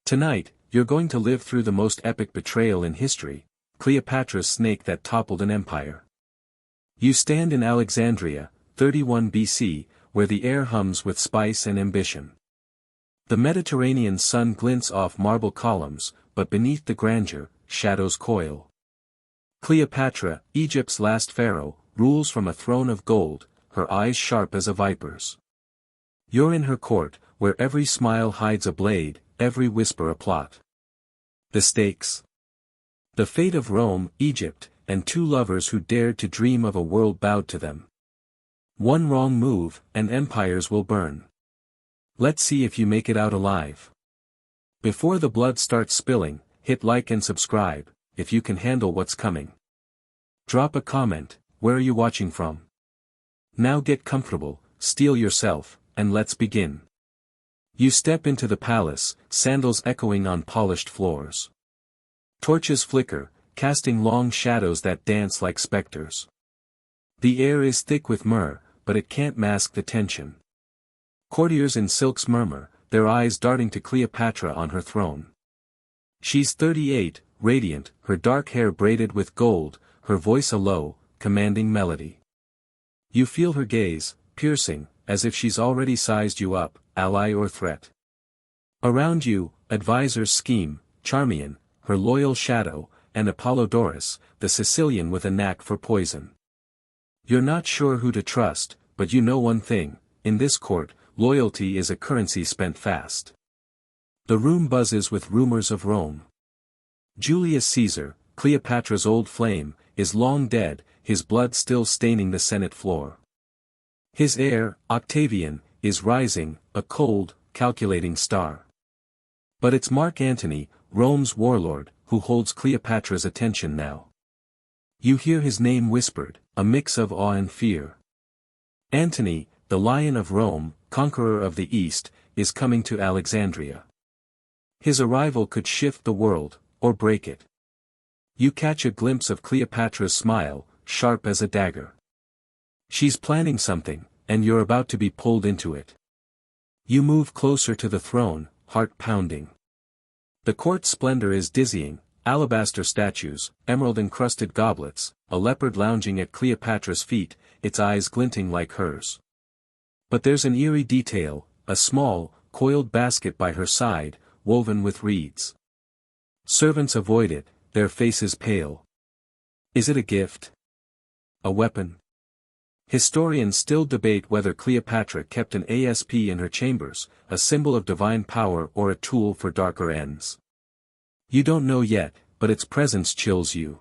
Tonight, you're going to live through the most epic betrayal in history, Cleopatra's snake that toppled an empire. You stand in Alexandria, 31 BC, where the air hums with spice and ambition. The Mediterranean sun glints off marble columns, but beneath the grandeur, shadows coil. Cleopatra, Egypt's last pharaoh, rules from a throne of gold, her eyes sharp as a viper's. You're in her court, where every smile hides a blade, every whisper a plot. The stakes. The fate of Rome, Egypt, and two lovers who dared to dream of a world bowed to them. One wrong move, and empires will burn. Let's see if you make it out alive. Before the blood starts spilling, hit like and subscribe, if you can handle what's coming. Drop a comment, where are you watching from? Now get comfortable, steel yourself, and let's begin. You step into the palace, sandals echoing on polished floors. Torches flicker, casting long shadows that dance like specters. The air is thick with myrrh, but it can't mask the tension. Courtiers in silks murmur, their eyes darting to Cleopatra on her throne. She's 38, radiant, her dark hair braided with gold, her voice a low, commanding melody. You feel her gaze, piercing, as if she's already sized you up, ally or threat. Around you, advisors scheme, Charmian, her loyal shadow, and Apollodorus, the Sicilian with a knack for poison. You're not sure who to trust, but you know one thing, in this court, loyalty is a currency spent fast. The room buzzes with rumors of Rome. Julius Caesar, Cleopatra's old flame, is long dead, his blood still staining the Senate floor. His heir, Octavian, is rising, a cold, calculating star. But it's Marc Antony, Rome's warlord, who holds Cleopatra's attention now. You hear his name whispered, a mix of awe and fear. Antony, the Lion of Rome, conqueror of the East, is coming to Alexandria. His arrival could shift the world, or break it. You catch a glimpse of Cleopatra's smile, sharp as a dagger. She's planning something, and you're about to be pulled into it. You move closer to the throne, heart pounding. The court's splendor is dizzying, alabaster statues, emerald-encrusted goblets, a leopard lounging at Cleopatra's feet, its eyes glinting like hers. But there's an eerie detail, a small, coiled basket by her side, woven with reeds. Servants avoid it, their faces pale. Is it a gift? A weapon? Historians still debate whether Cleopatra kept an asp in her chambers, a symbol of divine power or a tool for darker ends. You don't know yet, but its presence chills you.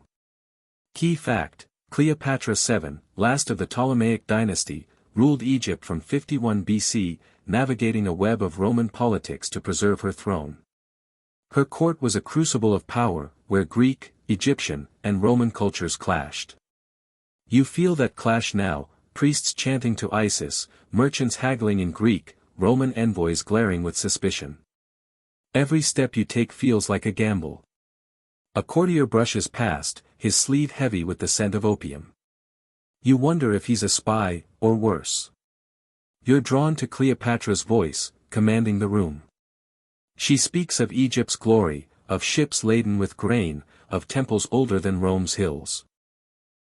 Key fact: Cleopatra VII, last of the Ptolemaic dynasty, ruled Egypt from 51 BC, navigating a web of Roman politics to preserve her throne. Her court was a crucible of power, where Greek, Egyptian, and Roman cultures clashed. You feel that clash now, priests chanting to Isis, merchants haggling in Greek, Roman envoys glaring with suspicion. Every step you take feels like a gamble. A courtier brushes past, his sleeve heavy with the scent of opium. You wonder if he's a spy, or worse. You're drawn to Cleopatra's voice, commanding the room. She speaks of Egypt's glory, of ships laden with grain, of temples older than Rome's hills.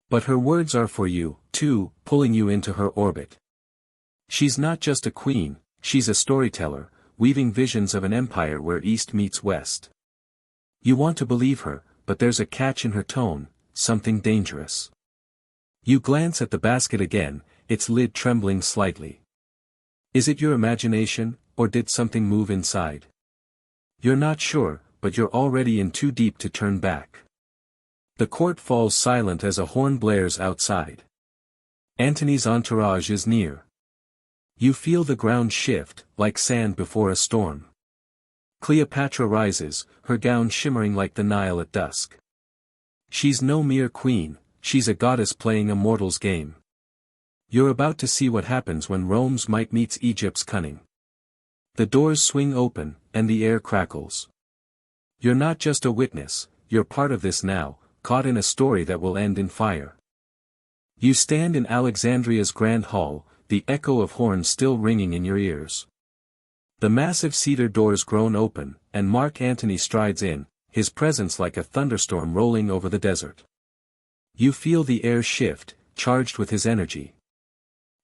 But her words are for you, too, pulling you into her orbit. She's not just a queen, she's a storyteller, weaving visions of an empire where East meets West. You want to believe her, but there's a catch in her tone, something dangerous. You glance at the basket again, its lid trembling slightly. Is it your imagination, or did something move inside? You're not sure, but you're already in too deep to turn back. The court falls silent as a horn blares outside. Antony's entourage is near. You feel the ground shift, like sand before a storm. Cleopatra rises, her gown shimmering like the Nile at dusk. She's no mere queen, she's a goddess playing a mortal's game. You're about to see what happens when Rome's might meets Egypt's cunning. The doors swing open, and the air crackles. You're not just a witness, you're part of this now, caught in a story that will end in fire. You stand in Alexandria's grand hall, the echo of horns still ringing in your ears. The massive cedar doors groan open, and Marc Antony strides in, his presence like a thunderstorm rolling over the desert. You feel the air shift, charged with his energy.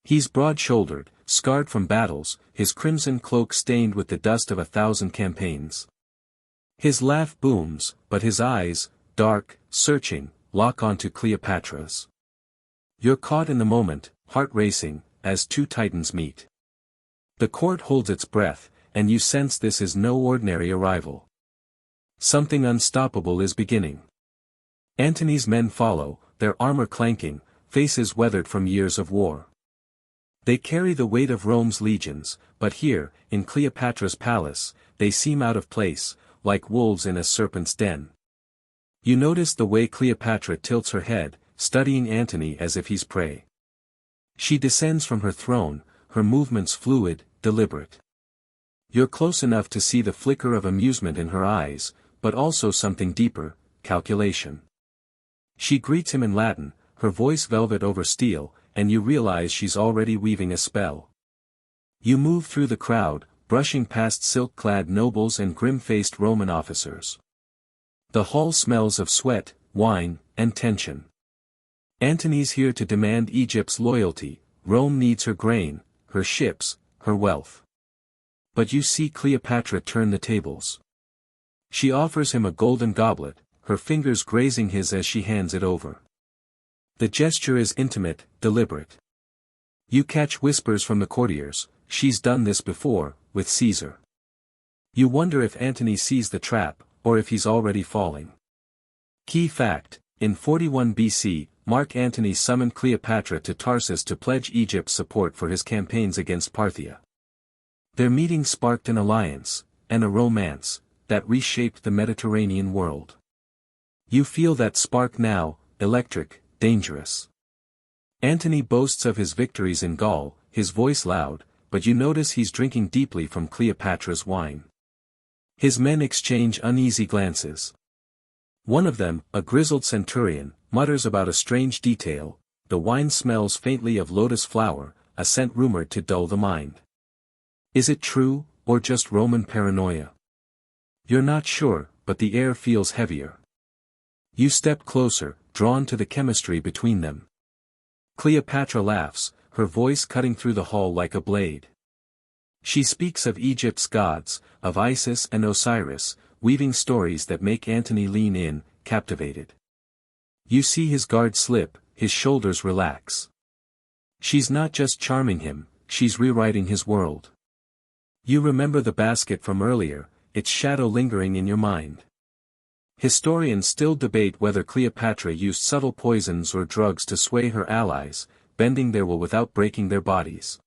He's broad-shouldered, scarred from battles, his crimson cloak stained with the dust of 1,000 campaigns. His laugh booms, but his eyes, dark, searching, lock onto Cleopatra's. You're caught in the moment, heart racing, as two titans meet. The court holds its breath, and you sense this is no ordinary arrival. Something unstoppable is beginning. Antony's men follow, their armor clanking, faces weathered from years of war. They carry the weight of Rome's legions, but here, in Cleopatra's palace, they seem out of place, like wolves in a serpent's den. You notice the way Cleopatra tilts her head, studying Antony as if he's prey. She descends from her throne, her movements fluid, deliberate. You're close enough to see the flicker of amusement in her eyes, but also something deeper, calculation. She greets him in Latin, her voice velvet over steel, and you realize she's already weaving a spell. You move through the crowd, brushing past silk-clad nobles and grim-faced Roman officers. The hall smells of sweat, wine, and tension. Antony's here to demand Egypt's loyalty. Rome needs her grain, her ships, her wealth. But you see Cleopatra turn the tables. She offers him a golden goblet, her fingers grazing his as she hands it over. The gesture is intimate, deliberate. You catch whispers from the courtiers, she's done this before, with Caesar. You wonder if Antony sees the trap, or if he's already falling. Key fact, in 41 BC, Marc Antony summoned Cleopatra to Tarsus to pledge Egypt's support for his campaigns against Parthia. Their meeting sparked an alliance, and a romance, that reshaped the Mediterranean world. You feel that spark now, electric, dangerous. Antony boasts of his victories in Gaul, his voice loud, but you notice he's drinking deeply from Cleopatra's wine. His men exchange uneasy glances. One of them, a grizzled centurion, mutters about a strange detail: the wine smells faintly of lotus flower, a scent rumored to dull the mind. Is it true, or just Roman paranoia? You're not sure, but the air feels heavier. You step closer, drawn to the chemistry between them. Cleopatra laughs, her voice cutting through the hall like a blade. She speaks of Egypt's gods, of Isis and Osiris, weaving stories that make Antony lean in, captivated. You see his guard slip, his shoulders relax. She's not just charming him, she's rewriting his world. You remember the basket from earlier, its shadow lingering in your mind. Historians still debate whether Cleopatra used subtle poisons or drugs to sway her allies, bending their will without breaking their bodies.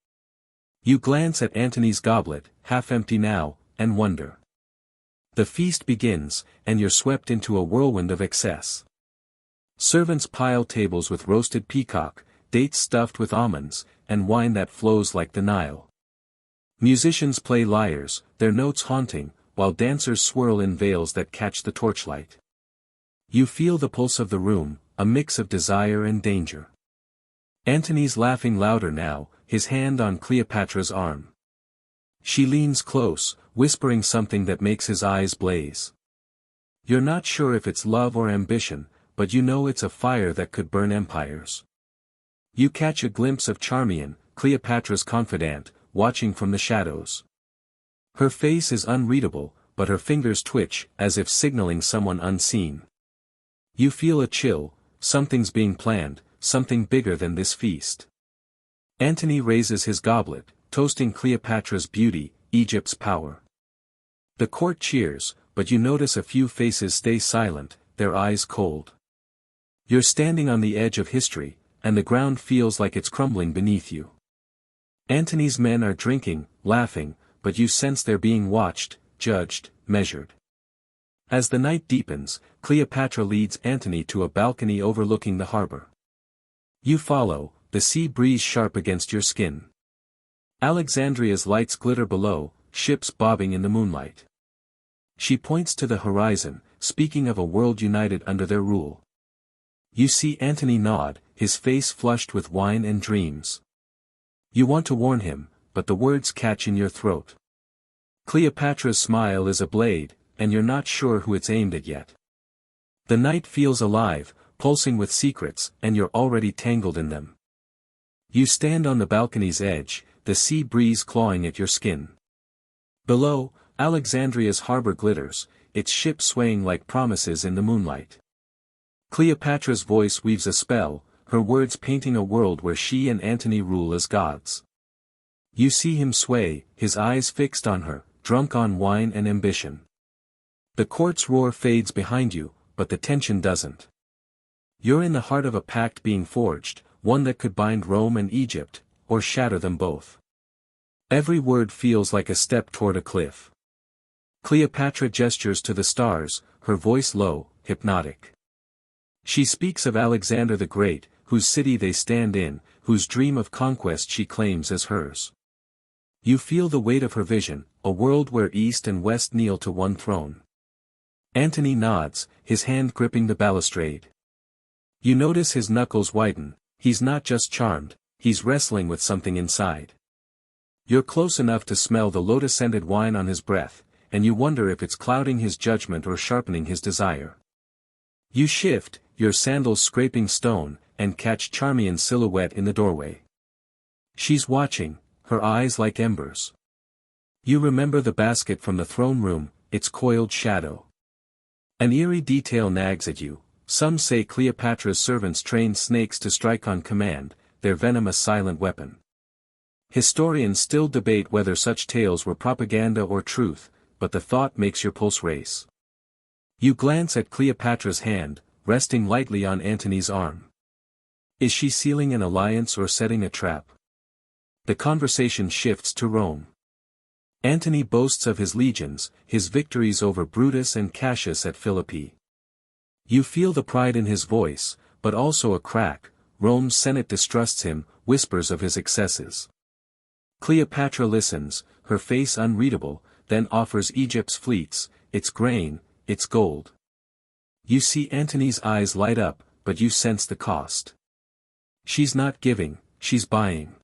You glance at Antony's goblet, half empty now, and wonder. The feast begins, and you're swept into a whirlwind of excess. Servants pile tables with roasted peacock, dates stuffed with almonds, and wine that flows like the Nile. Musicians play lyres, their notes haunting, while dancers swirl in veils that catch the torchlight. You feel the pulse of the room, a mix of desire and danger. Antony's laughing louder now, his hand on Cleopatra's arm. She leans close, whispering something that makes his eyes blaze. You're not sure if it's love or ambition, but you know it's a fire that could burn empires. You catch a glimpse of Charmian, Cleopatra's confidant, watching from the shadows. Her face is unreadable, but her fingers twitch, as if signaling someone unseen. You feel a chill, something's being planned, something bigger than this feast. Antony raises his goblet, toasting Cleopatra's beauty, Egypt's power. The court cheers, but you notice a few faces stay silent, their eyes cold. You're standing on the edge of history, and the ground feels like it's crumbling beneath you. Antony's men are drinking, laughing, but you sense they're being watched, judged, measured. As the night deepens, Cleopatra leads Antony to a balcony overlooking the harbor. You follow, the sea breeze sharp against your skin. Alexandria's lights glitter below, ships bobbing in the moonlight. She points to the horizon, speaking of a world united under their rule. You see Antony nod, his face flushed with wine and dreams. You want to warn him, but the words catch in your throat. Cleopatra's smile is a blade, and you're not sure who it's aimed at yet. The night feels alive, pulsing with secrets, and you're already tangled in them. You stand on the balcony's edge, the sea breeze clawing at your skin. Below, Alexandria's harbor glitters, its ships swaying like promises in the moonlight. Cleopatra's voice weaves a spell, her words painting a world where she and Antony rule as gods. You see him sway, his eyes fixed on her, drunk on wine and ambition. The court's roar fades behind you, but the tension doesn't. You're in the heart of a pact being forged, one that could bind Rome and Egypt, or shatter them both. Every word feels like a step toward a cliff. Cleopatra gestures to the stars, her voice low, hypnotic. She speaks of Alexander the Great, whose city they stand in, whose dream of conquest she claims as hers. You feel the weight of her vision, a world where East and West kneel to one throne. Antony nods, his hand gripping the balustrade. You notice his knuckles widen, he's not just charmed, he's wrestling with something inside. You're close enough to smell the lotus-scented wine on his breath, and you wonder if it's clouding his judgment or sharpening his desire. You shift, your sandals scraping stone, and catch Charmian's silhouette in the doorway. She's watching, her eyes like embers. You remember the basket from the throne room, its coiled shadow. An eerie detail nags at you. Some say Cleopatra's servants trained snakes to strike on command, their venomous silent weapon. Historians still debate whether such tales were propaganda or truth, but the thought makes your pulse race. You glance at Cleopatra's hand, resting lightly on Antony's arm. Is she sealing an alliance or setting a trap? The conversation shifts to Rome. Antony boasts of his legions, his victories over Brutus and Cassius at Philippi. You feel the pride in his voice, but also a crack. Rome's Senate distrusts him, whispers of his excesses. Cleopatra listens, her face unreadable, then offers Egypt's fleets, its grain, its gold. You see Antony's eyes light up, but you sense the cost. She's not giving, she's buying.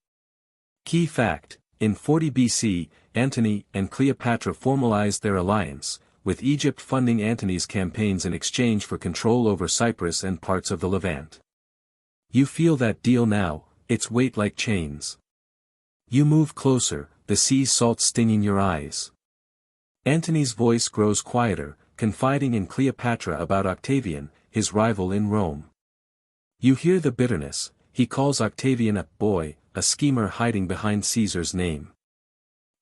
Key fact, in 40 BC, Antony and Cleopatra formalized their alliance, with Egypt funding Antony's campaigns in exchange for control over Cyprus and parts of the Levant. You feel that deal now, its weight like chains. You move closer, the sea's salt stinging your eyes. Antony's voice grows quieter, confiding in Cleopatra about Octavian, his rival in Rome. You hear the bitterness, he calls Octavian a boy, a schemer hiding behind Caesar's name.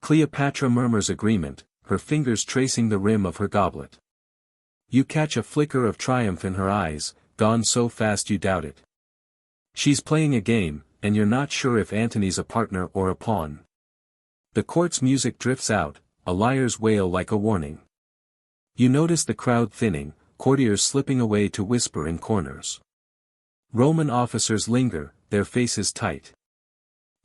Cleopatra murmurs agreement, her fingers tracing the rim of her goblet. You catch a flicker of triumph in her eyes, gone so fast you doubt it. She's playing a game, and you're not sure if Antony's a partner or a pawn. The court's music drifts out, a liar's wail like a warning. You notice the crowd thinning, courtiers slipping away to whisper in corners. Roman officers linger, their faces tight.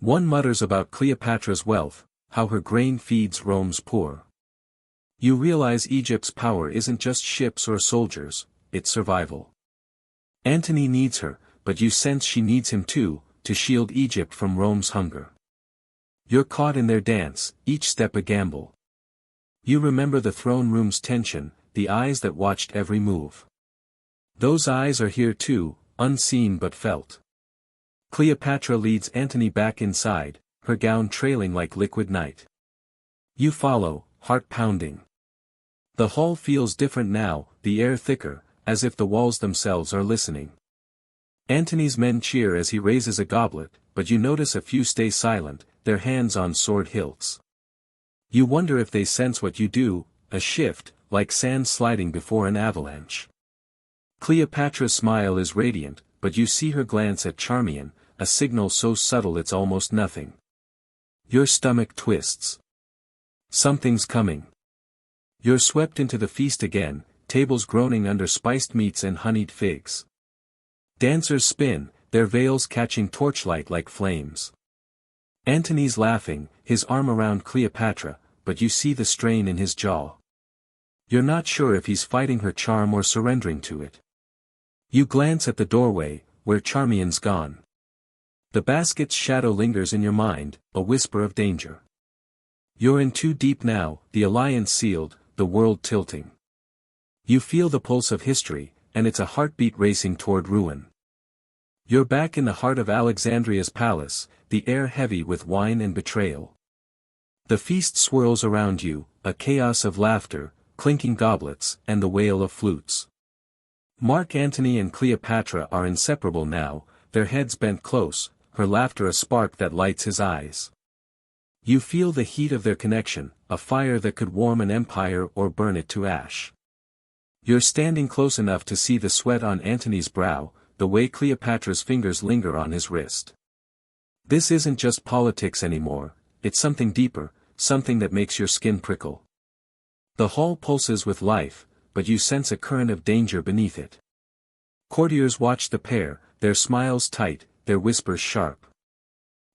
One mutters about Cleopatra's wealth, how her grain feeds Rome's poor. You realize Egypt's power isn't just ships or soldiers, it's survival. Antony needs her, but you sense she needs him too, to shield Egypt from Rome's hunger. You're caught in their dance, each step a gamble. You remember the throne room's tension, the eyes that watched every move. Those eyes are here too, unseen but felt. Cleopatra leads Antony back inside, her gown trailing like liquid night. You follow, heart pounding. The hall feels different now, the air thicker, as if the walls themselves are listening. Antony's men cheer as he raises a goblet, but you notice a few stay silent, their hands on sword hilts. You wonder if they sense what you do, a shift, like sand sliding before an avalanche. Cleopatra's smile is radiant, but you see her glance at Charmian, a signal so subtle it's almost nothing. Your stomach twists. Something's coming. You're swept into the feast again, tables groaning under spiced meats and honeyed figs. Dancers spin, their veils catching torchlight like flames. Antony's laughing, his arm around Cleopatra, but you see the strain in his jaw. You're not sure if he's fighting her charm or surrendering to it. You glance at the doorway, where Charmian's gone. The basket's shadow lingers in your mind, a whisper of danger. You're in too deep now, the alliance sealed, the world tilting. You feel the pulse of history, and it's a heartbeat racing toward ruin. You're back in the heart of Alexandria's palace, the air heavy with wine and betrayal. The feast swirls around you, a chaos of laughter, clinking goblets, and the wail of flutes. Marc Antony and Cleopatra are inseparable now, their heads bent close, her laughter a spark that lights his eyes. You feel the heat of their connection, a fire that could warm an empire or burn it to ash. You're standing close enough to see the sweat on Antony's brow, the way Cleopatra's fingers linger on his wrist. This isn't just politics anymore, it's something deeper, something that makes your skin prickle. The hall pulses with life, but you sense a current of danger beneath it. Courtiers watch the pair, their smiles tight, their whispers sharp.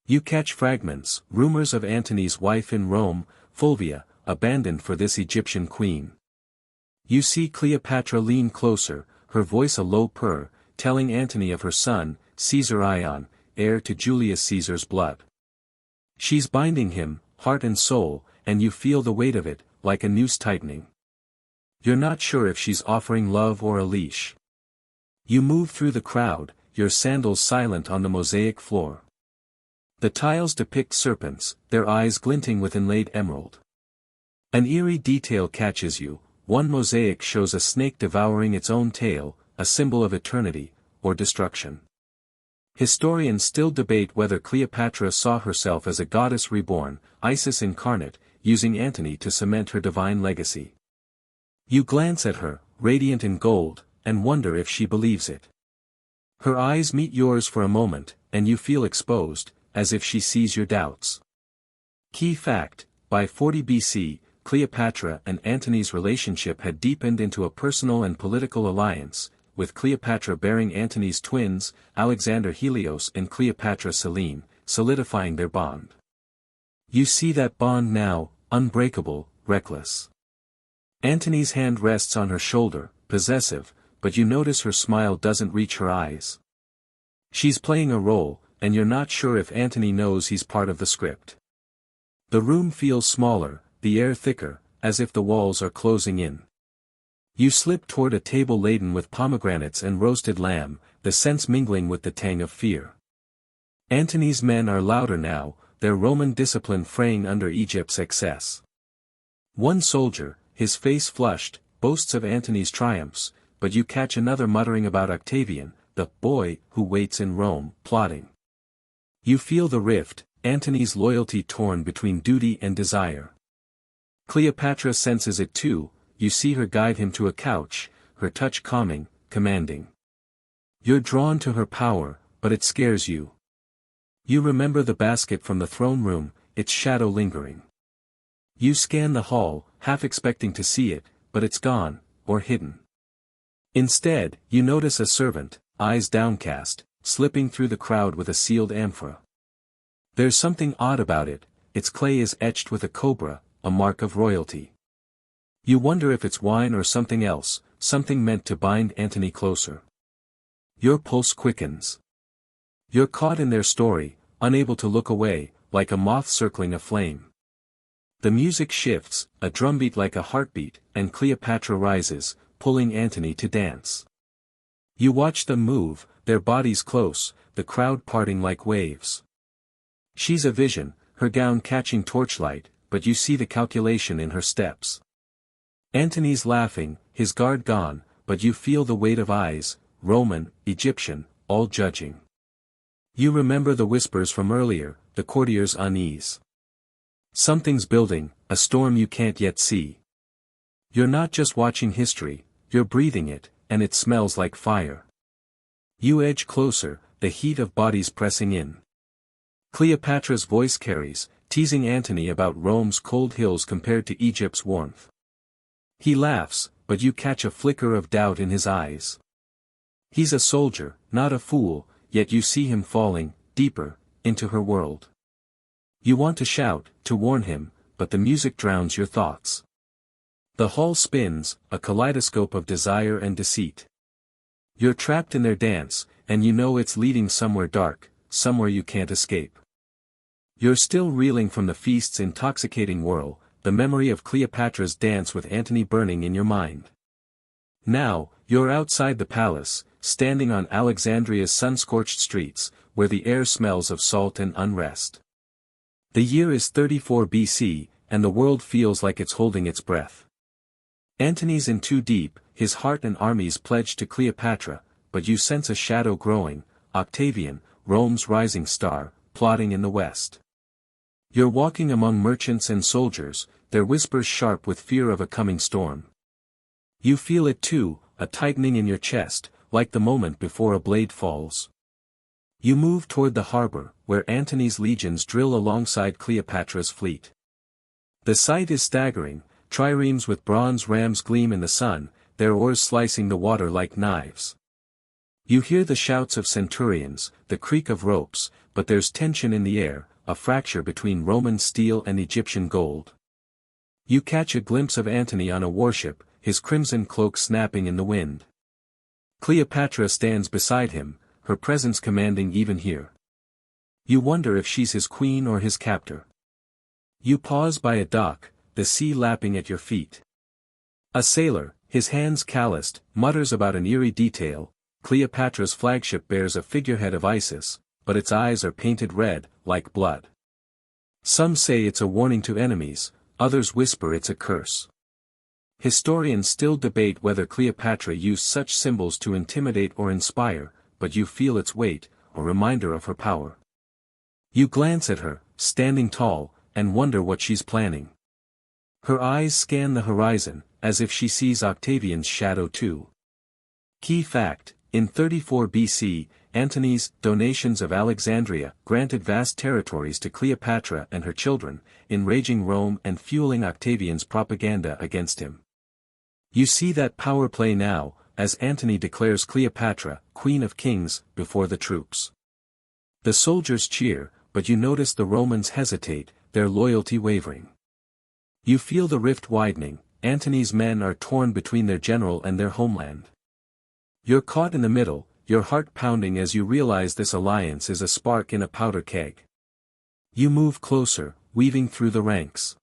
You catch fragments, rumors of Antony's wife in Rome, Fulvia, abandoned for this Egyptian queen. You see Cleopatra lean closer, her voice a low purr, telling Antony of her son, Caesar Ion, heir to Julius Caesar's blood. She's binding him, heart and soul, and you feel the weight of it, like a noose tightening. You're not sure if she's offering love or a leash. You move through the crowd, your sandals silent on the mosaic floor. The tiles depict serpents, their eyes glinting with inlaid emerald. An eerie detail catches you, one mosaic shows a snake devouring its own tail, a symbol of eternity, or destruction. Historians still debate whether Cleopatra saw herself as a goddess reborn, Isis incarnate, using Antony to cement her divine legacy. You glance at her, radiant in gold, and wonder if she believes it. Her eyes meet yours for a moment, and you feel exposed, as if she sees your doubts. Key fact: by 40 BC, Cleopatra and Antony's relationship had deepened into a personal and political alliance, with Cleopatra bearing Antony's twins, Alexander Helios and Cleopatra Selene, solidifying their bond. You see that bond now, unbreakable, reckless. Antony's hand rests on her shoulder, possessive, but you notice her smile doesn't reach her eyes. She's playing a role, and you're not sure if Antony knows he's part of the script. The room feels smaller, the air thicker, as if the walls are closing in. You slip toward a table laden with pomegranates and roasted lamb, the scents mingling with the tang of fear. Antony's men are louder now, their Roman discipline fraying under Egypt's excess. One soldier, his face flushed, boasts of Antony's triumphs, but you catch another muttering about Octavian, the boy who waits in Rome, plotting. You feel the rift, Antony's loyalty torn between duty and desire. Cleopatra senses it too, you see her guide him to a couch, her touch calming, commanding. You're drawn to her power, but it scares you. You remember the basket from the throne room, its shadow lingering. You scan the hall, half expecting to see it, but it's gone, or hidden. Instead, you notice a servant, eyes downcast, slipping through the crowd with a sealed amphora. There's something odd about it, its clay is etched with a cobra, a mark of royalty. You wonder if it's wine or something else, something meant to bind Antony closer. Your pulse quickens. You're caught in their story, unable to look away, like a moth circling a flame. The music shifts, a drumbeat like a heartbeat, and Cleopatra rises, pulling Antony to dance. You watch them move, their bodies close, the crowd parting like waves. She's a vision, her gown catching torchlight, but you see the calculation in her steps. Antony's laughing, his guard gone, but you feel the weight of eyes, Roman, Egyptian, all judging. You remember the whispers from earlier, the courtiers' unease. Something's building, a storm you can't yet see. You're not just watching history, you're breathing it, and it smells like fire. You edge closer, the heat of bodies pressing in. Cleopatra's voice carries, teasing Antony about Rome's cold hills compared to Egypt's warmth. He laughs, but you catch a flicker of doubt in his eyes. He's a soldier, not a fool, yet you see him falling, deeper, into her world. You want to shout, to warn him, but the music drowns your thoughts. The hall spins, a kaleidoscope of desire and deceit. You're trapped in their dance, and you know it's leading somewhere dark, somewhere you can't escape. You're still reeling from the feast's intoxicating whirl, the memory of Cleopatra's dance with Antony burning in your mind. Now, you're outside the palace, standing on Alexandria's sun-scorched streets, where the air smells of salt and unrest. The year is 34 BC, and the world feels like it's holding its breath. Antony's in too deep, his heart and armies pledged to Cleopatra, but you sense a shadow growing, Octavian, Rome's rising star, plotting in the west. You're walking among merchants and soldiers, their whispers sharp with fear of a coming storm. You feel it too, a tightening in your chest, like the moment before a blade falls. You move toward the harbor, where Antony's legions drill alongside Cleopatra's fleet. The sight is staggering, triremes with bronze rams gleam in the sun, their oars slicing the water like knives. You hear the shouts of centurions, the creak of ropes, but there's tension in the air, a fracture between Roman steel and Egyptian gold. You catch a glimpse of Antony on a warship, his crimson cloak snapping in the wind. Cleopatra stands beside him, her presence commanding even here. You wonder if she's his queen or his captor. You pause by a dock, the sea lapping at your feet. A sailor, his hands calloused, mutters about an eerie detail. Cleopatra's flagship bears a figurehead of Isis, but its eyes are painted red, like blood. Some say it's a warning to enemies, others whisper it's a curse. Historians still debate whether Cleopatra used such symbols to intimidate or inspire, but you feel its weight, a reminder of her power. You glance at her, standing tall, and wonder what she's planning. Her eyes scan the horizon, as if she sees Octavian's shadow too. Key fact, in 34 BC, Antony's donations of Alexandria granted vast territories to Cleopatra and her children, enraging Rome and fueling Octavian's propaganda against him. You see that power play now, as Antony declares Cleopatra, Queen of Kings, before the troops. The soldiers cheer, but you notice the Romans hesitate, their loyalty wavering. You feel the rift widening, Antony's men are torn between their general and their homeland. You're caught in the middle, your heart pounding as you realize this alliance is a spark in a powder keg. You move closer, weaving through the ranks.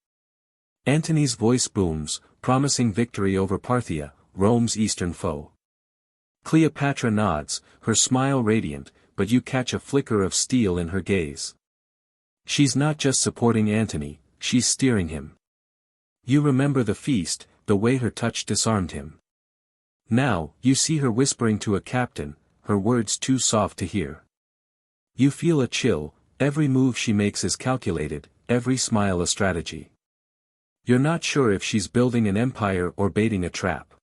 Antony's voice booms, promising victory over Parthia, Rome's eastern foe. Cleopatra nods, her smile radiant, but you catch a flicker of steel in her gaze. She's not just supporting Antony, she's steering him. You remember the feast, the way her touch disarmed him. Now, you see her whispering to a captain, her words too soft to hear. You feel a chill, every move she makes is calculated, every smile a strategy. You're not sure if she's building an empire or baiting a trap.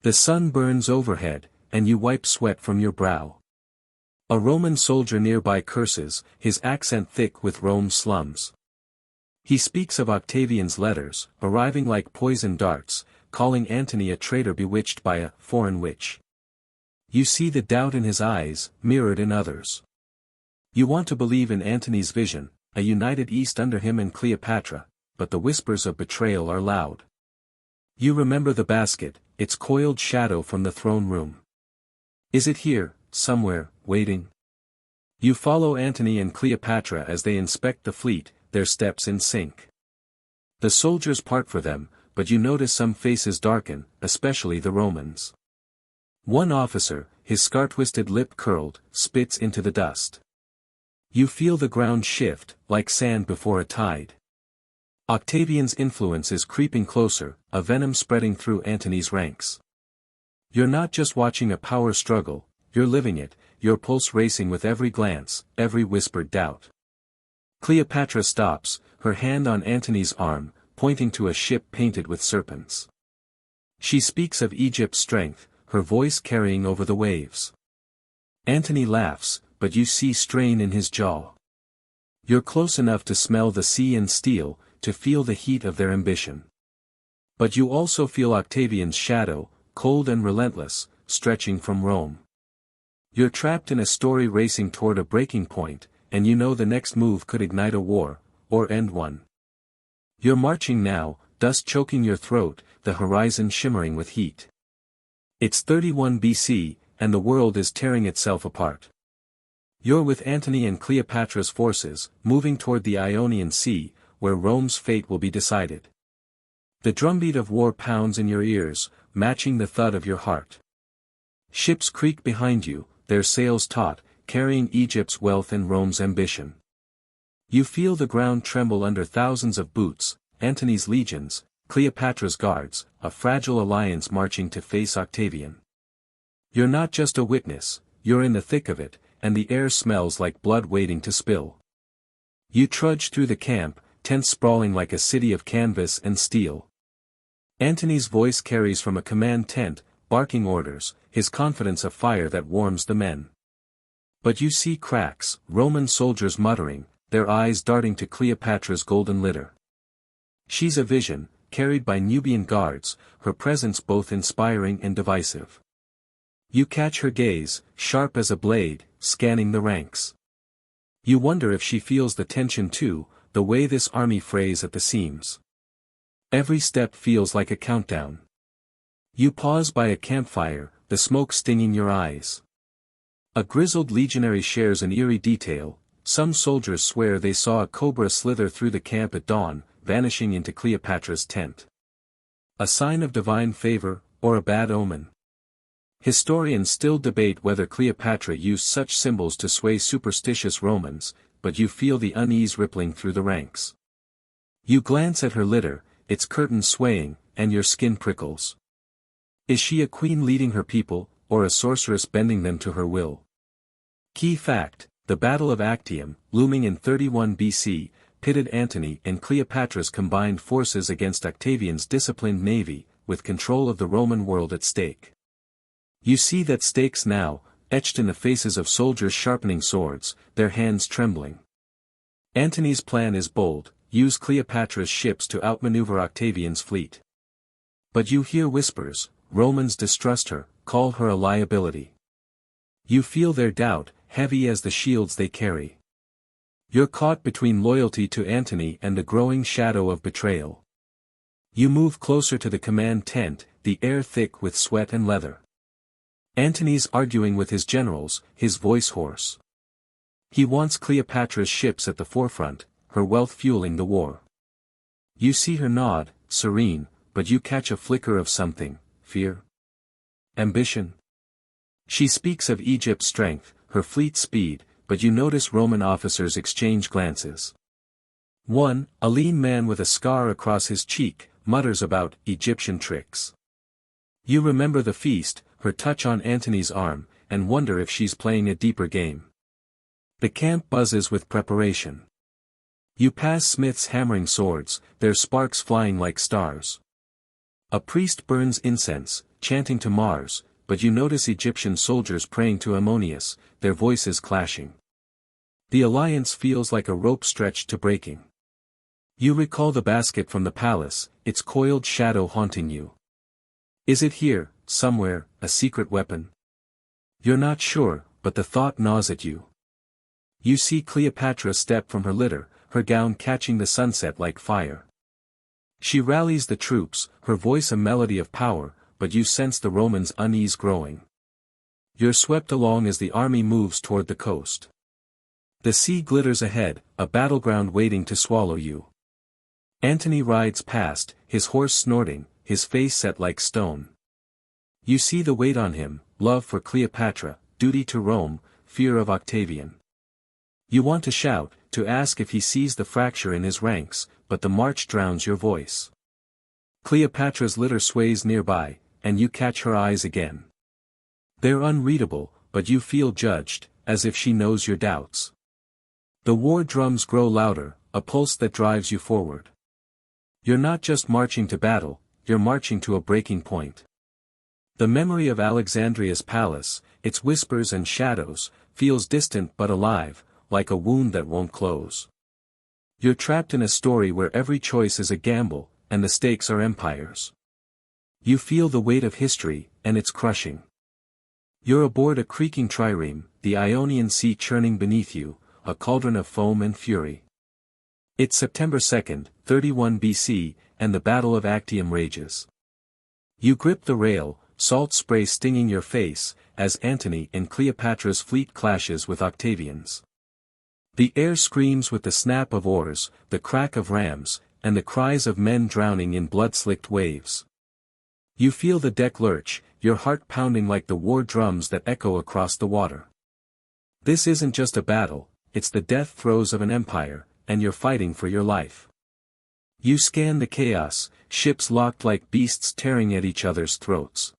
The sun burns overhead, and you wipe sweat from your brow. A Roman soldier nearby curses, his accent thick with Rome's slums. He speaks of Octavian's letters, arriving like poison darts, calling Antony a traitor bewitched by a foreign witch. You see the doubt in his eyes, mirrored in others. You want to believe in Antony's vision, a united East under him and Cleopatra, but the whispers of betrayal are loud. You remember the basket, its coiled shadow from the throne room. Is it here, somewhere, waiting? You follow Antony and Cleopatra as they inspect the fleet, their steps in sync. The soldiers part for them, but you notice some faces darken, especially the Romans. One officer, his scar-twisted lip curled, spits into the dust. You feel the ground shift, like sand before a tide. Octavian's influence is creeping closer, a venom spreading through Antony's ranks. You're not just watching a power struggle, you're living it, your pulse racing with every glance, every whispered doubt. Cleopatra stops, her hand on Antony's arm, pointing to a ship painted with serpents. She speaks of Egypt's strength, her voice carrying over the waves. Antony laughs, but you see strain in his jaw. You're close enough to smell the sea and steel, to feel the heat of their ambition. But you also feel Octavian's shadow, cold and relentless, stretching from Rome. You're trapped in a story racing toward a breaking point, and you know the next move could ignite a war, or end one. You're marching now, dust choking your throat, the horizon shimmering with heat. It's 31 BC, and the world is tearing itself apart. You're with Antony and Cleopatra's forces, moving toward the Ionian Sea, where Rome's fate will be decided. The drumbeat of war pounds in your ears, matching the thud of your heart. Ships creak behind you, their sails taut, carrying Egypt's wealth and Rome's ambition. You feel the ground tremble under thousands of boots, Antony's legions, Cleopatra's guards, a fragile alliance marching to face Octavian. You're not just a witness, you're in the thick of it, and the air smells like blood waiting to spill. You trudge through the camp, tents sprawling like a city of canvas and steel. Antony's voice carries from a command tent, barking orders, his confidence a fire that warms the men. But you see cracks, Roman soldiers muttering, their eyes darting to Cleopatra's golden litter. She's a vision, carried by Nubian guards, her presence both inspiring and divisive. You catch her gaze, sharp as a blade, scanning the ranks. You wonder if she feels the tension too, the way this army frays at the seams. Every step feels like a countdown. You pause by a campfire, the smoke stinging your eyes. A grizzled legionary shares an eerie detail. Some soldiers swear they saw a cobra slither through the camp at dawn, vanishing into Cleopatra's tent. A sign of divine favor, or a bad omen? Historians still debate whether Cleopatra used such symbols to sway superstitious Romans, but you feel the unease rippling through the ranks. You glance at her litter, its curtains swaying, and your skin prickles. Is she a queen leading her people, or a sorceress bending them to her will? Key fact: the Battle of Actium, looming in 31 BC, pitted Antony and Cleopatra's combined forces against Octavian's disciplined navy, with control of the Roman world at stake. You see that stakes now, etched in the faces of soldiers sharpening swords, their hands trembling. Antony's plan is bold: use Cleopatra's ships to outmaneuver Octavian's fleet. But you hear whispers: Romans distrust her, call her a liability. You feel their doubt, heavy as the shields they carry. You're caught between loyalty to Antony and the growing shadow of betrayal. You move closer to the command tent, the air thick with sweat and leather. Antony's arguing with his generals, his voice hoarse. He wants Cleopatra's ships at the forefront, her wealth fueling the war. You see her nod, serene, but you catch a flicker of something: fear? Ambition? She speaks of Egypt's strength, her fleet's speed, but you notice Roman officers exchange glances. One, a lean man with a scar across his cheek, mutters about Egyptian tricks. You remember the feast, her touch on Antony's arm, and wonder if she's playing a deeper game. The camp buzzes with preparation. You pass smiths hammering swords, their sparks flying like stars. A priest burns incense, chanting to Mars, but you notice Egyptian soldiers praying to Ammonius, their voices clashing. The alliance feels like a rope stretched to breaking. You recall the basket from the palace, its coiled shadow haunting you. Is it here, somewhere, a secret weapon? You're not sure, but the thought gnaws at you. You see Cleopatra step from her litter, her gown catching the sunset like fire. She rallies the troops, her voice a melody of power, but you sense the Romans' unease growing. You're swept along as the army moves toward the coast. The sea glitters ahead, a battleground waiting to swallow you. Antony rides past, his horse snorting, his face set like stone. You see the weight on him: love for Cleopatra, duty to Rome, fear of Octavian. You want to shout, to ask if he sees the fracture in his ranks, but the march drowns your voice. Cleopatra's litter sways nearby, and you catch her eyes again. They're unreadable, but you feel judged, as if she knows your doubts. The war drums grow louder, a pulse that drives you forward. You're not just marching to battle, you're marching to a breaking point. The memory of Alexandria's palace, its whispers and shadows, feels distant but alive, like a wound that won't close. You're trapped in a story where every choice is a gamble, and the stakes are empires. You feel the weight of history, and it's crushing. You're aboard a creaking trireme, the Ionian Sea churning beneath you, a cauldron of foam and fury. It's September 2nd, 31 BC, and the Battle of Actium rages. You grip the rail, salt spray stinging your face, as Antony and Cleopatra's fleet clashes with Octavian's. The air screams with the snap of oars, the crack of rams, and the cries of men drowning in blood-slicked waves. You feel the deck lurch, your heart pounding like the war drums that echo across the water. This isn't just a battle, it's the death throes of an empire, and you're fighting for your life. You scan the chaos, ships locked like beasts tearing at each other's throats.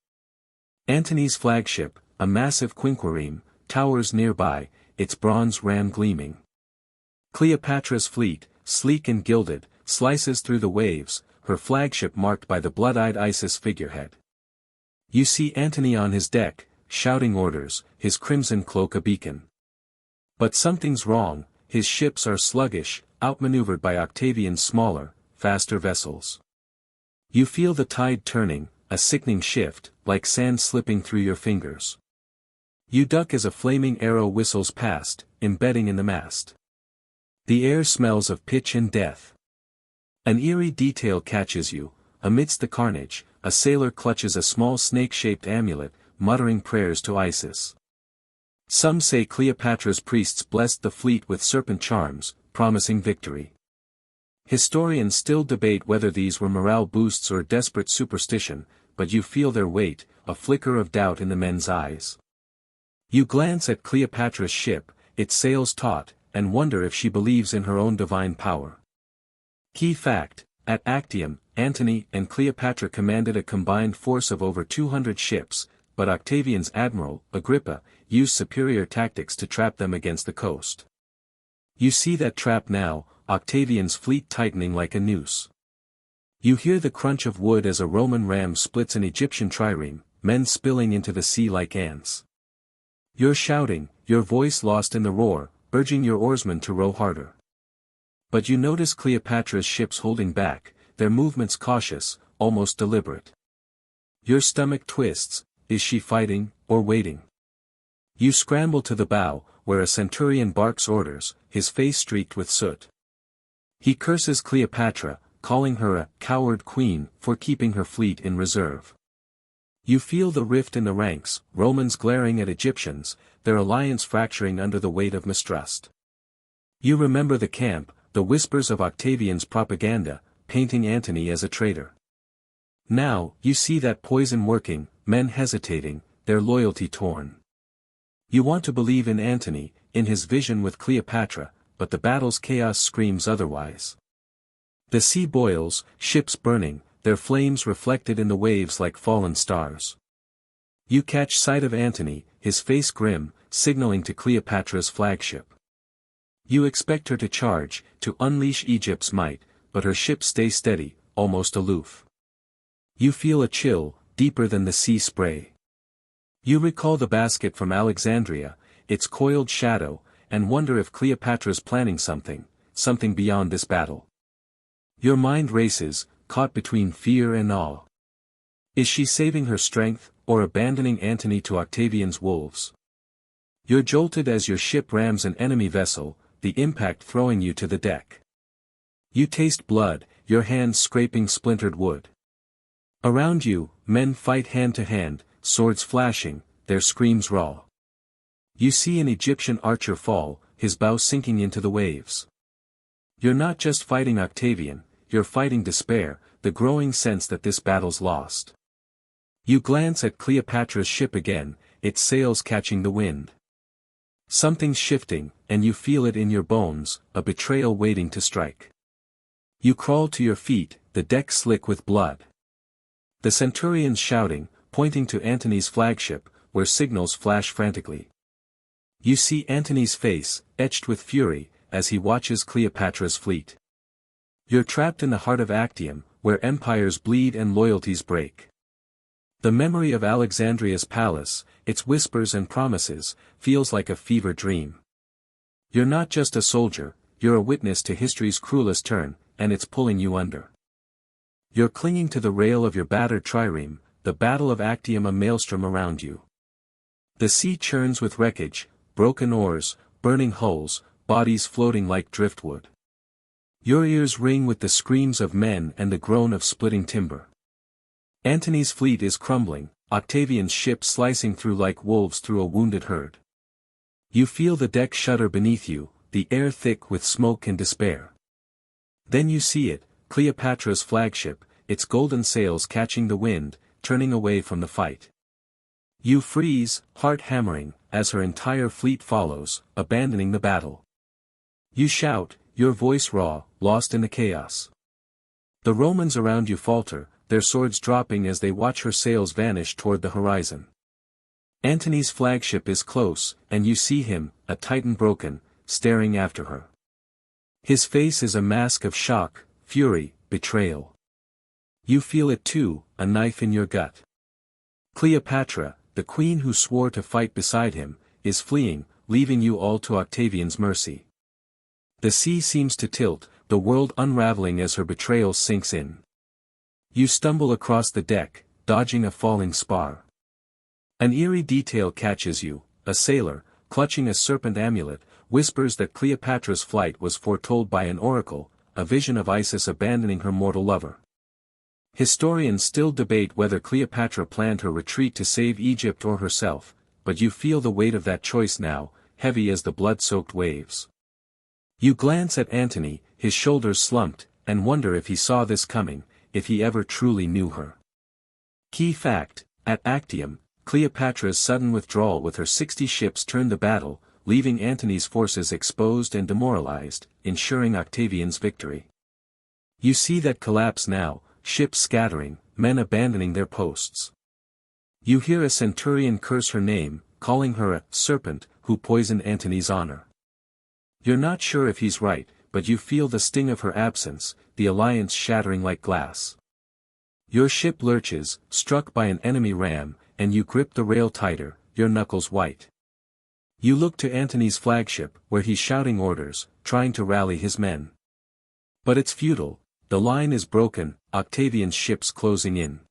Antony's flagship, a massive quinquereme, towers nearby, its bronze ram gleaming. Cleopatra's fleet, sleek and gilded, slices through the waves, her flagship marked by the blood-eyed Isis figurehead. You see Antony on his deck, shouting orders, his crimson cloak a beacon. But something's wrong, his ships are sluggish, outmaneuvered by Octavian's smaller, faster vessels. You feel the tide turning, a sickening shift, like sand slipping through your fingers. You duck as a flaming arrow whistles past, embedding in the mast. The air smells of pitch and death. An eerie detail catches you. Amidst the carnage, a sailor clutches a small snake-shaped amulet, muttering prayers to Isis. Some say Cleopatra's priests blessed the fleet with serpent charms, promising victory. Historians still debate whether these were morale boosts or desperate superstition, but you feel their weight, a flicker of doubt in the men's eyes. You glance at Cleopatra's ship, its sails taut, and wonder if she believes in her own divine power. Key fact: at Actium, Antony and Cleopatra commanded a combined force of over 200 ships, but Octavian's admiral, Agrippa, used superior tactics to trap them against the coast. You see that trap now, Octavian's fleet tightening like a noose. You hear the crunch of wood as a Roman ram splits an Egyptian trireme, men spilling into the sea like ants. You're shouting, your voice lost in the roar, urging your oarsmen to row harder. But you notice Cleopatra's ships holding back, their movements cautious, almost deliberate. Your stomach twists. Is she fighting, or waiting? You scramble to the bow, where a centurion barks orders, his face streaked with soot. He curses Cleopatra, calling her a coward queen for keeping her fleet in reserve. You feel the rift in the ranks, Romans glaring at Egyptians, their alliance fracturing under the weight of mistrust. You remember the camp, the whispers of Octavian's propaganda, painting Antony as a traitor. Now, you see that poison working, men hesitating, their loyalty torn. You want to believe in Antony, in his vision with Cleopatra, but the battle's chaos screams otherwise. The sea boils, ships burning, their flames reflected in the waves like fallen stars. You catch sight of Antony, his face grim, signaling to Cleopatra's flagship. You expect her to charge, to unleash Egypt's might, but her ships stay steady, almost aloof. You feel a chill, deeper than the sea spray. You recall the basket from Alexandria, its coiled shadow, and wonder if Cleopatra's planning something beyond this battle. Your mind races, caught between fear and awe. Is she saving her strength, or abandoning Antony to Octavian's wolves? You're jolted as your ship rams an enemy vessel, the impact throwing you to the deck. You taste blood, your hands scraping splintered wood. Around you, men fight hand to hand, swords flashing, their screams raw. You see an Egyptian archer fall, his bow sinking into the waves. You're not just fighting Octavian, you're fighting despair, the growing sense that this battle's lost. You glance at Cleopatra's ship again, its sails catching the wind. Something's shifting, and you feel it in your bones, a betrayal waiting to strike. You crawl to your feet, the deck slick with blood. The centurion's shouting, pointing to Antony's flagship, where signals flash frantically. You see Antony's face, etched with fury, as he watches Cleopatra's fleet. You're trapped in the heart of Actium, where empires bleed and loyalties break. The memory of Alexandria's palace, its whispers and promises, feels like a fever dream. You're not just a soldier, you're a witness to history's cruelest turn, and it's pulling you under. You're clinging to the rail of your battered trireme, the Battle of Actium a maelstrom around you. The sea churns with wreckage, broken oars, burning hulls, bodies floating like driftwood. Your ears ring with the screams of men and the groan of splitting timber. Antony's fleet is crumbling, Octavian's ship slicing through like wolves through a wounded herd. You feel the deck shudder beneath you, the air thick with smoke and despair. Then you see it, Cleopatra's flagship, its golden sails catching the wind, turning away from the fight. You freeze, heart hammering, as her entire fleet follows, abandoning the battle. You shout, your voice raw, lost in the chaos. The Romans around you falter, their swords dropping as they watch her sails vanish toward the horizon. Antony's flagship is close, and you see him, a titan broken, staring after her. His face is a mask of shock, fury, betrayal. You feel it too, a knife in your gut. Cleopatra, the queen who swore to fight beside him, is fleeing, leaving you all to Octavian's mercy. The sea seems to tilt, the world unraveling as her betrayal sinks in. You stumble across the deck, dodging a falling spar. An eerie detail catches you, a sailor, clutching a serpent amulet, whispers that Cleopatra's flight was foretold by an oracle, a vision of Isis abandoning her mortal lover. Historians still debate whether Cleopatra planned her retreat to save Egypt or herself, but you feel the weight of that choice now, heavy as the blood-soaked waves. You glance at Antony, his shoulders slumped, and wonder if he saw this coming, if he ever truly knew her. Key fact, at Actium, Cleopatra's sudden withdrawal with her 60 ships turned the battle, leaving Antony's forces exposed and demoralized, ensuring Octavian's victory. You see that collapse now, ships scattering, men abandoning their posts. You hear a centurion curse her name, calling her a serpent who poisoned Antony's honor. You're not sure if he's right, but you feel the sting of her absence, the alliance shattering like glass. Your ship lurches, struck by an enemy ram, and you grip the rail tighter, your knuckles white. You look to Antony's flagship, where he's shouting orders, trying to rally his men. But it's futile, the line is broken, Octavian's ships closing in.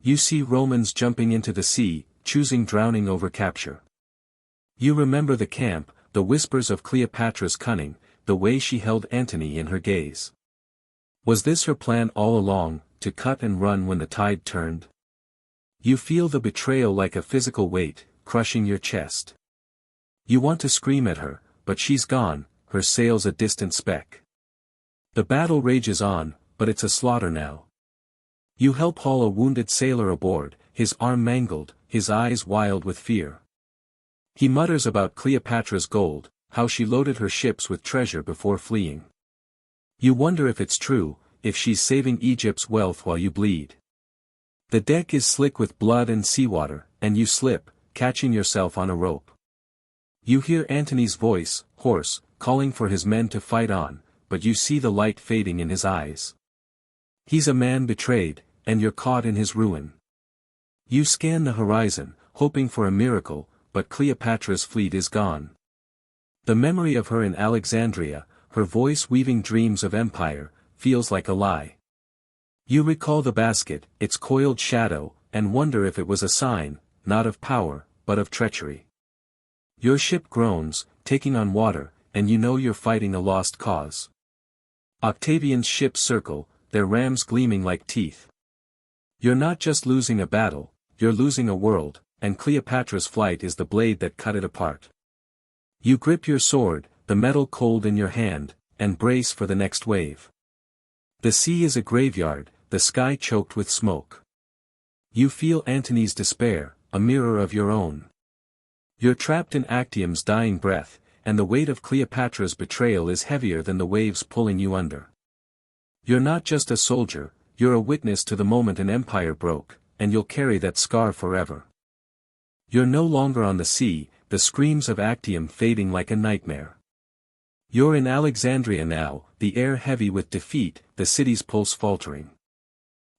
You see Romans jumping into the sea, choosing drowning over capture. You remember the camp, the whispers of Cleopatra's cunning, the way she held Antony in her gaze. Was this her plan all along, to cut and run when the tide turned? You feel the betrayal like a physical weight, crushing your chest. You want to scream at her, but she's gone, her sails a distant speck. The battle rages on, but it's a slaughter now. You help haul a wounded sailor aboard, his arm mangled, his eyes wild with fear. He mutters about Cleopatra's gold, how she loaded her ships with treasure before fleeing. You wonder if it's true, if she's saving Egypt's wealth while you bleed. The deck is slick with blood and seawater, and you slip, catching yourself on a rope. You hear Antony's voice, hoarse, calling for his men to fight on, but you see the light fading in his eyes. He's a man betrayed, and you're caught in his ruin. You scan the horizon, hoping for a miracle, but Cleopatra's fleet is gone. The memory of her in Alexandria, her voice weaving dreams of empire, feels like a lie. You recall the basket, its coiled shadow, and wonder if it was a sign, not of power, but of treachery. Your ship groans, taking on water, and you know you're fighting a lost cause. Octavian's ships circle, their rams gleaming like teeth. You're not just losing a battle, you're losing a world, and Cleopatra's flight is the blade that cut it apart. You grip your sword, the metal cold in your hand, and brace for the next wave. The sea is a graveyard, the sky choked with smoke. You feel Antony's despair, a mirror of your own. You're trapped in Actium's dying breath, and the weight of Cleopatra's betrayal is heavier than the waves pulling you under. You're not just a soldier, you're a witness to the moment an empire broke, and you'll carry that scar forever. You're no longer on the sea, the screams of Actium fading like a nightmare. You're in Alexandria now, the air heavy with defeat, the city's pulse faltering.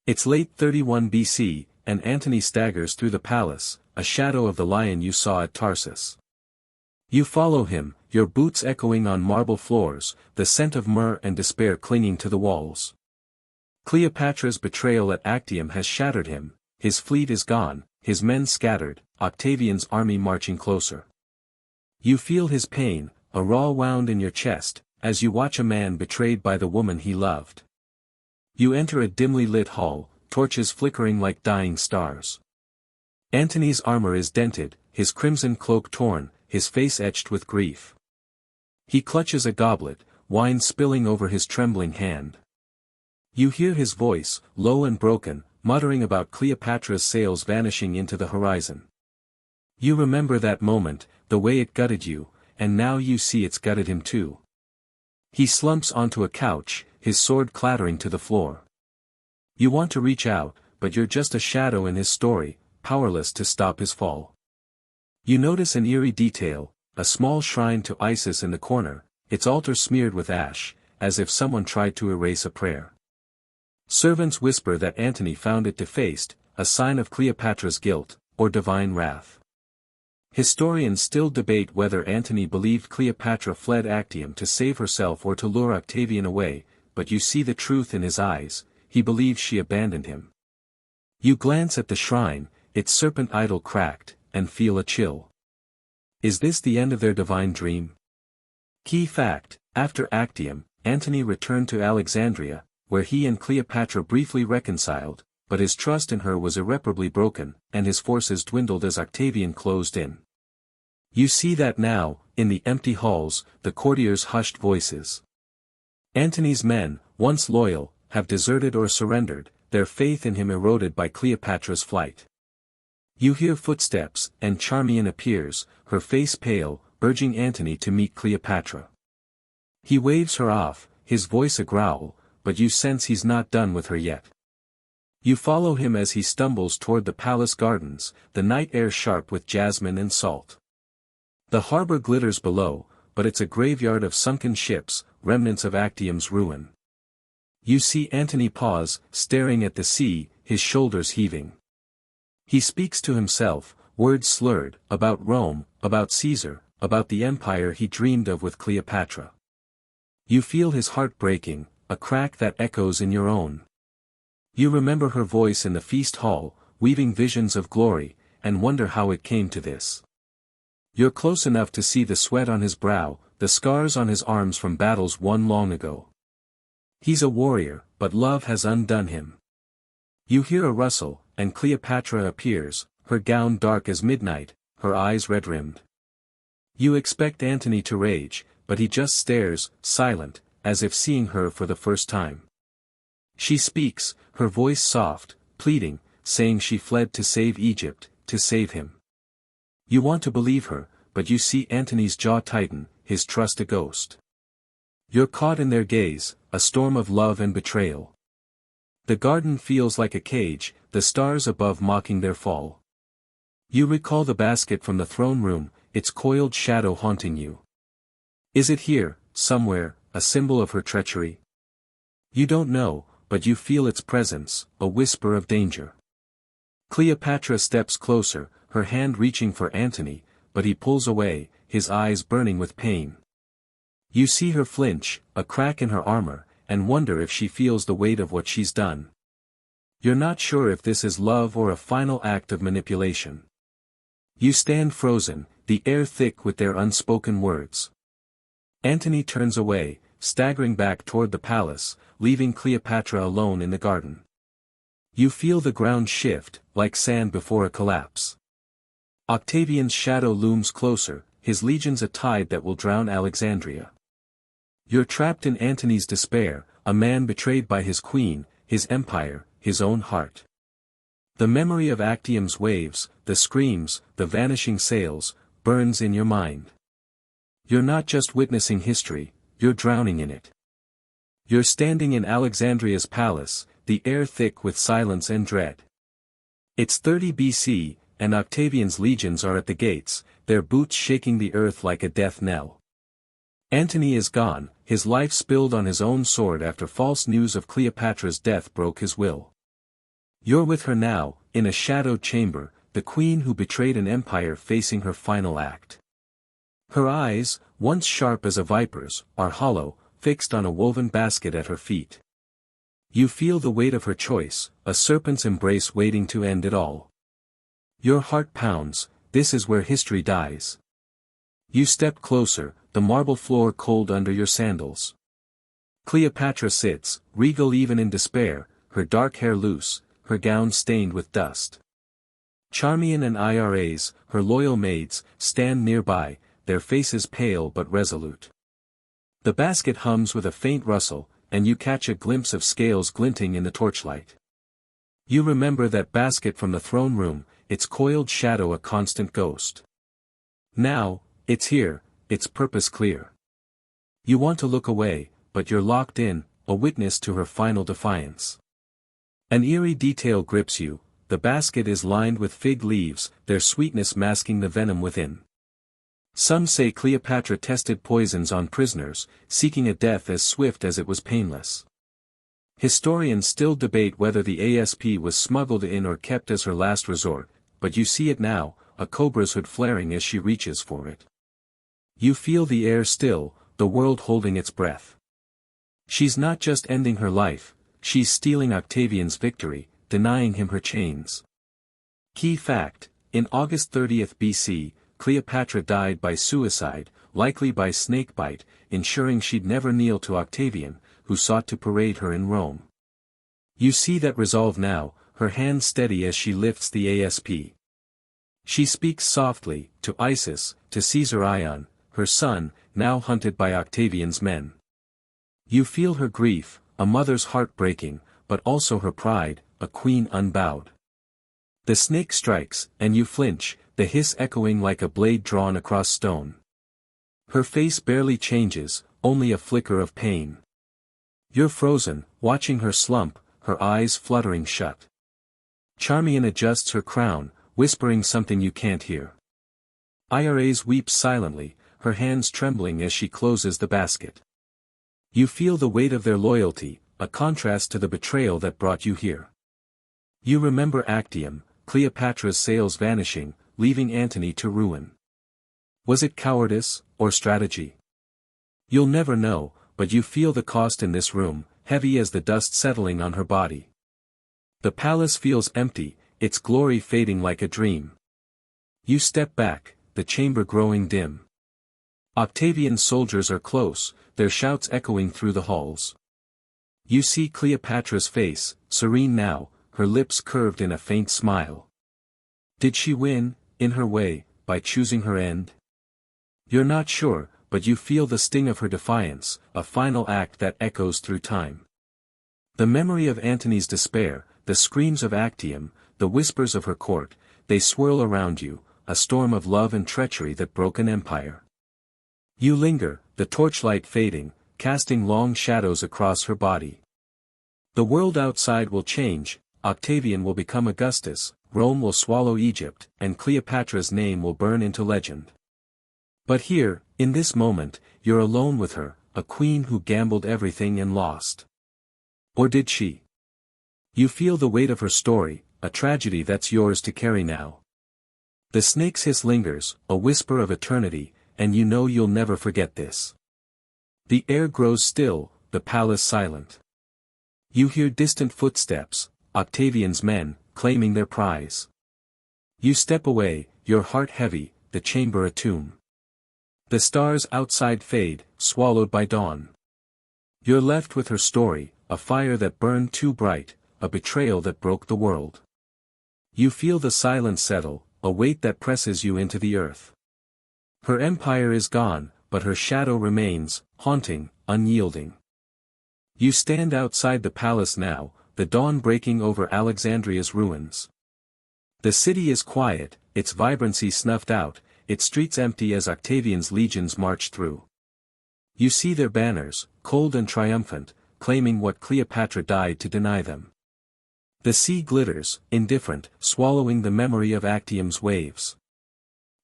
It's late 31 BC, and Antony staggers through the palace, a shadow of the lion you saw at Tarsus. You follow him, your boots echoing on marble floors, the scent of myrrh and despair clinging to the walls. Cleopatra's betrayal at Actium has shattered him, his fleet is gone, his men scattered, Octavian's army marching closer. You feel his pain, a raw wound in your chest, as you watch a man betrayed by the woman he loved. You enter a dimly lit hall, torches flickering like dying stars. Antony's armor is dented, his crimson cloak torn, his face etched with grief. He clutches a goblet, wine spilling over his trembling hand. You hear his voice, low and broken, muttering about Cleopatra's sails vanishing into the horizon. You remember that moment, the way it gutted you, and now you see it's gutted him too. He slumps onto a couch, his sword clattering to the floor. You want to reach out, but you're just a shadow in his story, powerless to stop his fall. You notice an eerie detail, a small shrine to Isis in the corner, its altar smeared with ash, as if someone tried to erase a prayer. Servants whisper that Antony found it defaced, a sign of Cleopatra's guilt, or divine wrath. Historians still debate whether Antony believed Cleopatra fled Actium to save herself or to lure Octavian away, but you see the truth in his eyes, he believes she abandoned him. You glance at the shrine, its serpent idol cracked, and feel a chill. Is this the end of their divine dream? Key fact: after Actium, Antony returned to Alexandria, where he and Cleopatra briefly reconciled, but his trust in her was irreparably broken, and his forces dwindled as Octavian closed in. You see that now, in the empty halls, the courtiers' hushed voices. Antony's men, once loyal, have deserted or surrendered, their faith in him eroded by Cleopatra's flight. You hear footsteps, and Charmian appears, her face pale, urging Antony to meet Cleopatra. He waves her off, his voice a growl, but you sense he's not done with her yet. You follow him as he stumbles toward the palace gardens, the night air sharp with jasmine and salt. The harbor glitters below, but it's a graveyard of sunken ships, remnants of Actium's ruin. You see Antony pause, staring at the sea, his shoulders heaving. He speaks to himself, words slurred, about Rome, about Caesar, about the empire he dreamed of with Cleopatra. You feel his heart breaking, a crack that echoes in your own. You remember her voice in the feast hall, weaving visions of glory, and wonder how it came to this. You're close enough to see the sweat on his brow, the scars on his arms from battles won long ago. He's a warrior, but love has undone him. You hear a rustle, and Cleopatra appears, her gown dark as midnight, her eyes red-rimmed. You expect Antony to rage, but he just stares, silent, as if seeing her for the first time. She speaks, her voice soft, pleading, saying she fled to save Egypt, to save him. You want to believe her, but you see Antony's jaw tighten, his trust a ghost. You're caught in their gaze, a storm of love and betrayal. The garden feels like a cage, the stars above mocking their fall. You recall the basket from the throne room, its coiled shadow haunting you. Is it here, somewhere, a symbol of her treachery? You don't know, but you feel its presence, a whisper of danger. Cleopatra steps closer, her hand reaching for Antony, but he pulls away, his eyes burning with pain. You see her flinch, a crack in her armor, and wonder if she feels the weight of what she's done. You're not sure if this is love or a final act of manipulation. You stand frozen, the air thick with their unspoken words. Antony turns away, staggering back toward the palace, leaving Cleopatra alone in the garden. You feel the ground shift, like sand before a collapse. Octavian's shadow looms closer, his legions a tide that will drown Alexandria. You're trapped in Antony's despair, a man betrayed by his queen, his empire, his own heart. The memory of Actium's waves, the screams, the vanishing sails, burns in your mind. You're not just witnessing history, you're drowning in it. You're standing in Alexandria's palace, the air thick with silence and dread. It's 30 BC, and Octavian's legions are at the gates, their boots shaking the earth like a death knell. Antony is gone, his life spilled on his own sword after false news of Cleopatra's death broke his will. You're with her now, in a shadowed chamber, the queen who betrayed an empire facing her final act. Her eyes, once sharp as a viper's, are hollow, fixed on a woven basket at her feet. You feel the weight of her choice, a serpent's embrace waiting to end it all. Your heart pounds, this is where history dies. You step closer, the marble floor cold under your sandals. Cleopatra sits, regal even in despair, her dark hair loose, her gown stained with dust. Charmian and Iras, her loyal maids, stand nearby, their faces pale but resolute. The basket hums with a faint rustle, and you catch a glimpse of scales glinting in the torchlight. You remember that basket from the throne room, its coiled shadow a constant ghost. Now, it's here, its purpose clear. You want to look away, but you're locked in, a witness to her final defiance. An eerie detail grips you. The basket is lined with fig leaves, their sweetness masking the venom within. Some say Cleopatra tested poisons on prisoners, seeking a death as swift as it was painless. Historians still debate whether the asp was smuggled in or kept as her last resort, but you see it now, a cobra's hood flaring as she reaches for it. You feel the air still, the world holding its breath. She's not just ending her life, she's stealing Octavian's victory, denying him her chains. Key fact: in August 30th BC, Cleopatra died by suicide, likely by snakebite, ensuring she'd never kneel to Octavian, who sought to parade her in Rome. You see that resolve now, her hand steady as she lifts the asp. She speaks softly, to Isis, to Caesar Ion, her son, now hunted by Octavian's men. You feel her grief, a mother's heart breaking, but also her pride, a queen unbowed. The snake strikes, and you flinch, the hiss echoing like a blade drawn across stone. Her face barely changes, only a flicker of pain. You're frozen, watching her slump, her eyes fluttering shut. Charmian adjusts her crown, whispering something you can't hear. Iras weeps silently, her hands trembling as she closes the basket. You feel the weight of their loyalty, a contrast to the betrayal that brought you here. You remember Actium, Cleopatra's sails vanishing, leaving Antony to ruin. Was it cowardice, or strategy? You'll never know, but you feel the cost in this room, heavy as the dust settling on her body. The palace feels empty, its glory fading like a dream. You step back, the chamber growing dim. Octavian's soldiers are close, their shouts echoing through the halls. You see Cleopatra's face, serene now, her lips curved in a faint smile. Did she win, in her way, by choosing her end? You're not sure, but you feel the sting of her defiance, a final act that echoes through time. The memory of Antony's despair, the screams of Actium, the whispers of her court, they swirl around you, a storm of love and treachery that broke an empire. You linger, the torchlight fading, casting long shadows across her body. The world outside will change, Octavian will become Augustus, Rome will swallow Egypt, and Cleopatra's name will burn into legend. But here, in this moment, you're alone with her, a queen who gambled everything and lost. Or did she? You feel the weight of her story, a tragedy that's yours to carry now. The snake's hiss lingers, a whisper of eternity, and you know you'll never forget this. The air grows still, the palace silent. You hear distant footsteps, Octavian's men, claiming their prize. You step away, your heart heavy, the chamber a tomb. The stars outside fade, swallowed by dawn. You're left with her story, a fire that burned too bright, a betrayal that broke the world. You feel the silence settle, a weight that presses you into the earth. Her empire is gone, but her shadow remains, haunting, unyielding. You stand outside the palace now, the dawn breaking over Alexandria's ruins. The city is quiet, its vibrancy snuffed out, its streets empty as Octavian's legions march through. You see their banners, cold and triumphant, claiming what Cleopatra died to deny them. The sea glitters, indifferent, swallowing the memory of Actium's waves.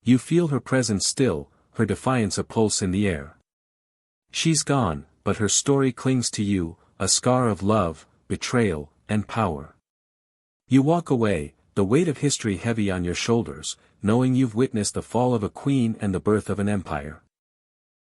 You feel her presence still, her defiance a pulse in the air. She's gone, but her story clings to you, a scar of love, betrayal, and power. You walk away, the weight of history heavy on your shoulders, knowing you've witnessed the fall of a queen and the birth of an empire.